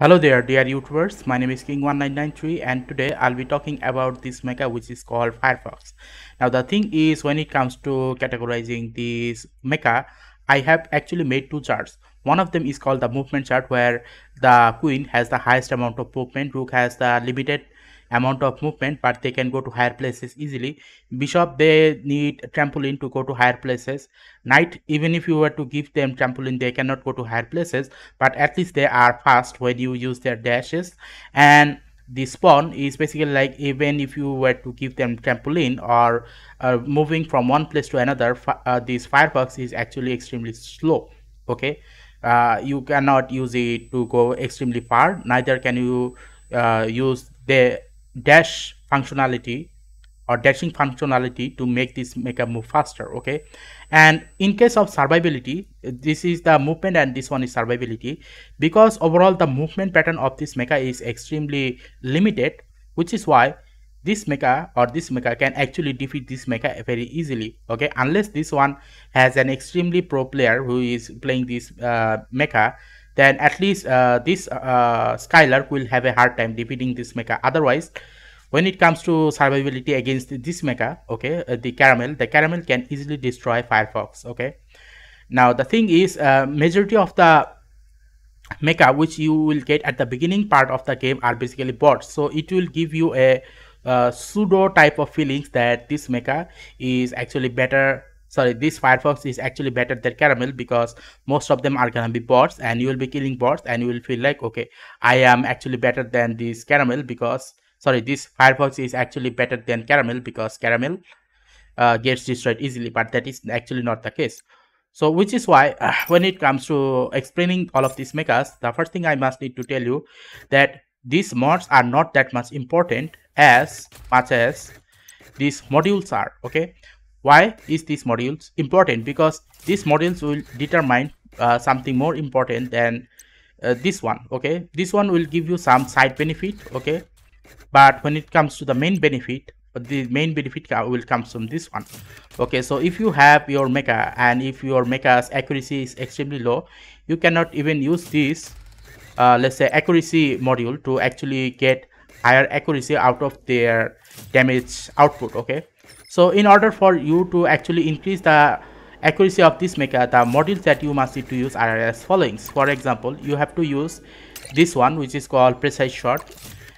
Hello there, dear YouTubers. My name is King1993, and today I'll be talking about this mecha which is called Firefox. Now, the thing is, when it comes to categorizing this mecha, I have actually made two charts. One of them is called the movement chart, where the queen has the highest amount of movement, rook has the limited amount of movement, but they can go to higher places easily. Bishop, they need trampoline to go to higher places. Knight, even if you were to give them trampoline, they cannot go to higher places, but at least they are fast when you use their dashes. And the spawn is basically like, even if you were to give them trampoline or moving from one place to another, this Firefox is actually extremely slow. Okay, you cannot use it to go extremely far, neither can you use the dash functionality or dashing functionality to make this mecha move faster. Okay, and in case of survivability, this is the movement and this one is survivability, because overall the movement pattern of this mecha is extremely limited, which is why this mecha can actually defeat this mecha very easily. Okay, unless this one has an extremely pro player who is playing this mecha, then at least this Skylark will have a hard time defeating this mecha. Otherwise, when it comes to survivability against this mecha, okay, the caramel can easily destroy Firefox. Okay, now the thing is, majority of the mecha which you will get at the beginning part of the game are basically bots, so it will give you a pseudo type of feelings that this mecha is actually better. Sorry, this Firefox is actually better than caramel, because most of them are gonna be bots and you will be killing bots and you will feel like, okay, I am actually better than this caramel, because sorry, this Firefox is actually better than caramel because caramel gets destroyed easily, but that is actually not the case. So which is why when it comes to explaining all of these mechas, the first thing I must need to tell you that these mods are not that much important as much as these modules are. Okay, why is these modules important? Because these modules will determine something more important than this one. Okay, this one will give you some side benefit. Okay, but when it comes to the main benefit, the main benefit will come from this one. Okay, so if you have your mecha and if your mecha's accuracy is extremely low, you cannot even use this let's say accuracy module to actually get higher accuracy out of their damage output. Okay, so in order for you to actually increase the accuracy of this mecha, the modules that you must need to use are as following. For example, you have to use this one which is called precise shot.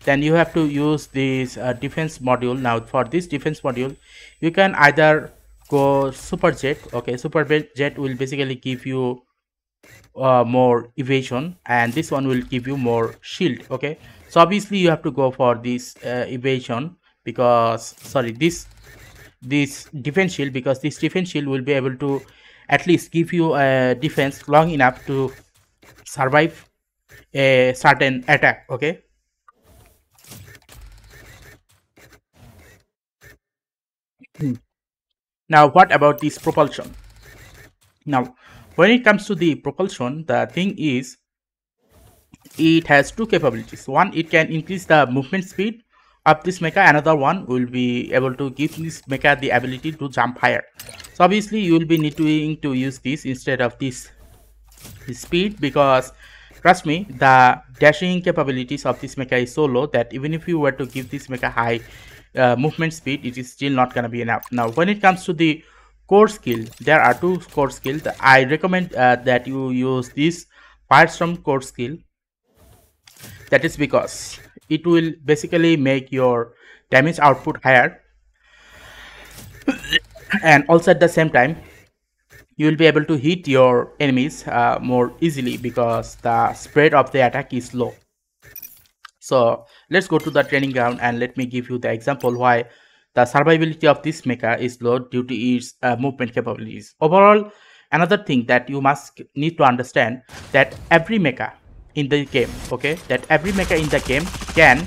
Then you have to use this defense module. Now for this defense module, you can either go super jet. Okay, super jet will basically give you more evasion, and this one will give you more shield. Okay, so obviously you have to go for this evasion, because sorry, this defense shield, because this defense shield will be able to at least give you a defense long enough to survive a certain attack. Okay, now what about this propulsion? Now when it comes to the propulsion, the thing is, it has two capabilities. One, it can increase the movement speed of this mecha. Another one will be able to give this mecha the ability to jump higher. So obviously you will be needing to use this instead of this speed, because trust me, the dashing capabilities of this mecha is so low that even if you were to give this mecha high movement speed, it is still not gonna be enough. Now when it comes to the core skill, there are two core skills. I recommend that you use this Firestorm core skill. That is because it will basically make your damage output higher, and also at the same time you will be able to hit your enemies more easily, because the spread of the attack is low. So let's go to the training ground and let me give you the example why the survivability of this mecha is low due to its movement capabilities. Overall, another thing that you must need to understand, that every mecha in the game, okay, that every mecha in the game can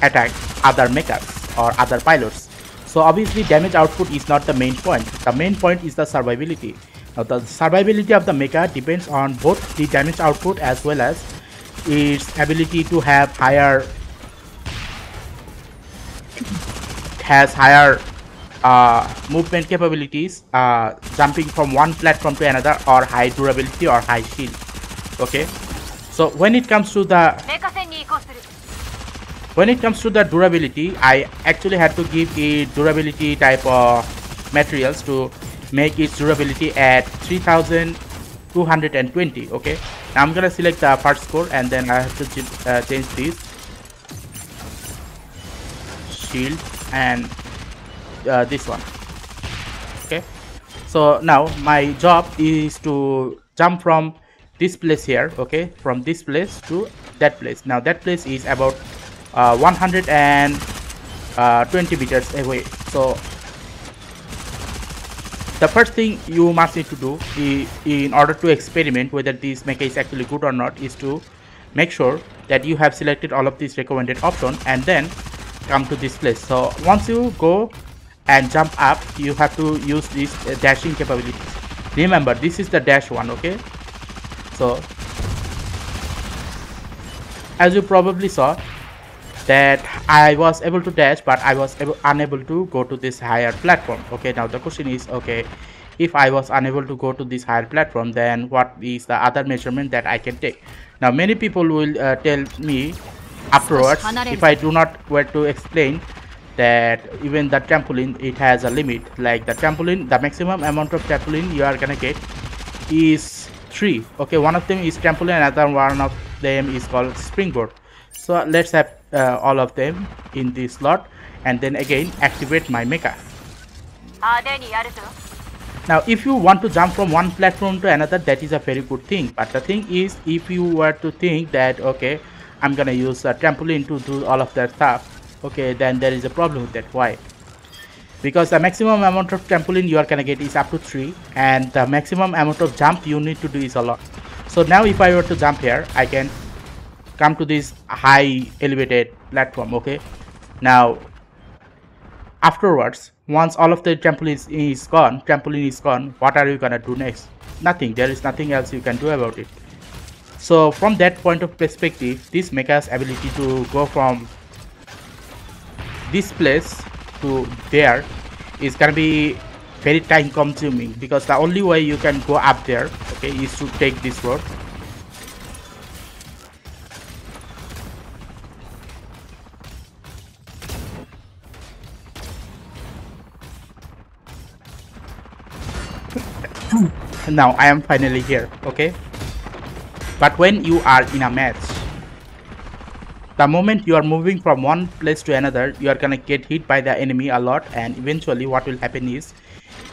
attack other mechas or other pilots. So obviously damage output is not the main point. The main point is the survivability. Now the survivability of the mecha depends on both the damage output as well as its ability to have higher movement capabilities, jumping from one platform to another, or high durability or high shield. Okay, so when it comes to the when it comes to the durability, I actually had to give it durability type of materials to make its durability at 3220. Okay, now I'm gonna select the first score and then I have to change this shield and this one. Okay, so now my job is to jump from this place here, okay, from this place to that place. Now that place is about 120 meters away. So the first thing you must need to do in order to experiment whether this mecha is actually good or not is to make sure that you have selected all of these recommended options and then come to this place. So once you go and jump up, you have to use these dashing capabilities. Remember, this is the dash one, okay? So as you probably saw that I was able to dash, but I was unable to go to this higher platform. Okay, now the question is, okay, if I was unable to go to this higher platform, then what is the other measurement that I can take? Now many people will tell me afterwards, if I do not were to explain that even the trampoline, it has a limit. Like the trampoline, the maximum amount of trampoline you are gonna get is 3. Okay, one of them is trampoline, another one of them is called springboard. So let's have all of them in this slot and then again activate my mecha. Now if you want to jump from one platform to another, that is a very good thing, but the thing is, if you were to think that okay, I'm gonna use a trampoline to do all of that stuff, okay, then there is a problem with that. Why? Because the maximum amount of trampoline you are gonna get is up to 3 and the maximum amount of jump you need to do is a lot. So now if I were to jump here, I can come to this high elevated platform. Okay, now afterwards, once all of the trampoline is gone, what are you gonna do next? Nothing. There is nothing else you can do about it. So from that point of perspective, this mecha's ability to go from this place to there is gonna be very time consuming, because the only way you can go up there, okay, is to take this road. Now I am finally here, okay? But when you are in a match, the moment you are moving from one place to another, you are gonna get hit by the enemy a lot, and eventually what will happen is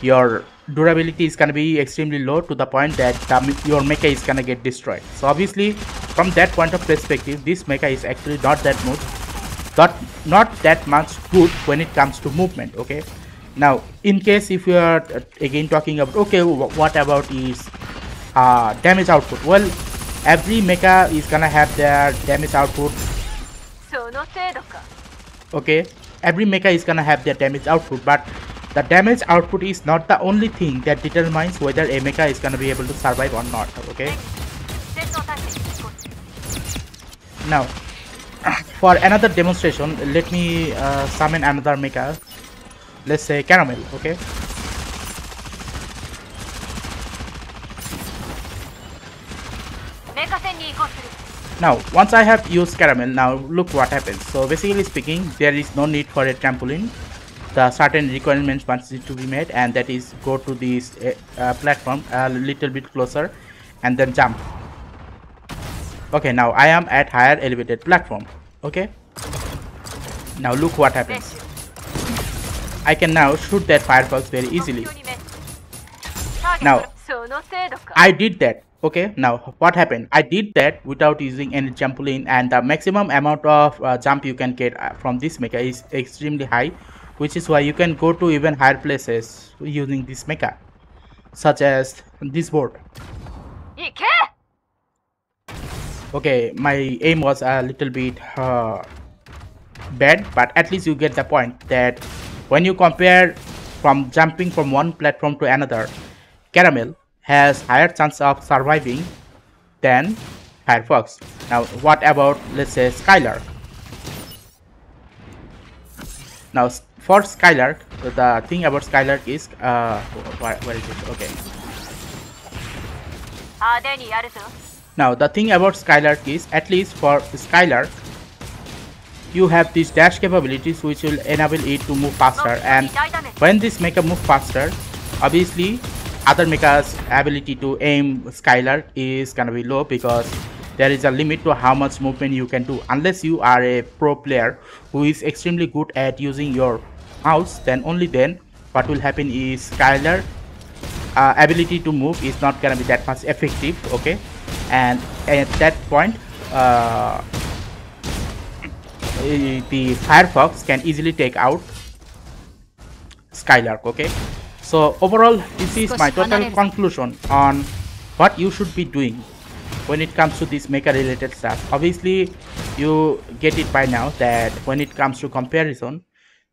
your durability is gonna be extremely low to the point that your mecha is gonna get destroyed. So obviously from that point of perspective, this mecha is actually not that much good when it comes to movement, okay? Now in case if you are again talking about, okay, what about is damage output? Well, every mecha is gonna have their damage output. Okay, every mecha is gonna have their damage output, but the damage output is not the only thing that determines whether a mecha is gonna be able to survive or not. Okay, now for another demonstration, let me summon another mecha. Let's say Caramel. Okay, now once I have used Caramel, now look what happens. So basically speaking, there is no need for a trampoline. The certain requirements must need to be made, and that is go to this platform a little bit closer and then jump. Okay, now I am at higher elevated platform. Okay, now look what happens. I can now shoot that Firefox very easily. Now I did that. Okay, now what happened? I did that without using any trampoline, and the maximum amount of jump you can get from this mecha is extremely high, which is why you can go to even higher places using this mecha, such as this board. Okay, my aim was a little bit bad, but at least you get the point that when you compare from jumping from one platform to another, Caramel has higher chance of surviving than Firefox. Now what about, let's say, Skylark? Now for Skylark, the thing about Skylark is where is it? Okay, now the thing about Skylark is, at least for Skylark, you have these dash capabilities which will enable it to move faster, and when this mecha move faster, obviously other mecha's ability to aim skylark is gonna be low, because there is a limit to how much movement you can do. Unless you are a pro player who is extremely good at using your mouse, then only then what will happen is skylark ability to move is not gonna be that much effective. Okay, and at that point the Firefox can easily take out Skylark. Okay, so overall this is my total conclusion on what you should be doing when it comes to this mecha related stuff. Obviously you get it by now that when it comes to comparison,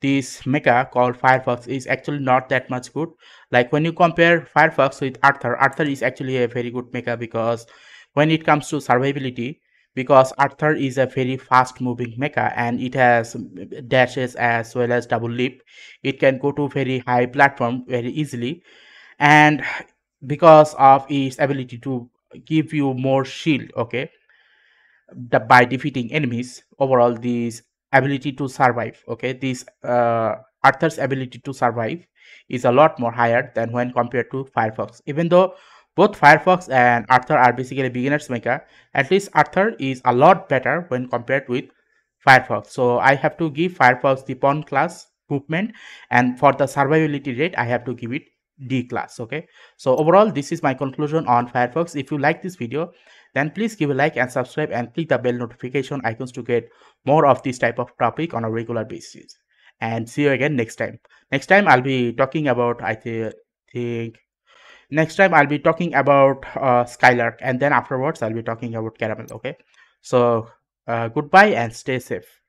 this mecha called Firefox is actually not that much good. Like when you compare Firefox with Aether is actually a very good mecha, because when it comes to survivability, because Aether is a very fast moving mecha and it has dashes as well as double leap, it can go to very high platform very easily, and because of its ability to give you more shield. Okay, by defeating enemies, overall this ability to survive, okay, this Arthur's ability to survive is a lot more higher than when compared to Firefox. Even though both Firefox and Arthur are basically beginners mecha, at least Arthur is a lot better when compared with Firefox. So I have to give Firefox the pawn class movement, and for the survivability rate I have to give it D class. Okay, so overall this is my conclusion on Firefox. If you like this video, then please give a like and subscribe and click the bell notification icons to get more of this type of topic on a regular basis. And see you again next time. Next time I'll be talking about, think next time I'll be talking about Skylark, and then afterwards I'll be talking about Caramel. Okay, so goodbye and stay safe.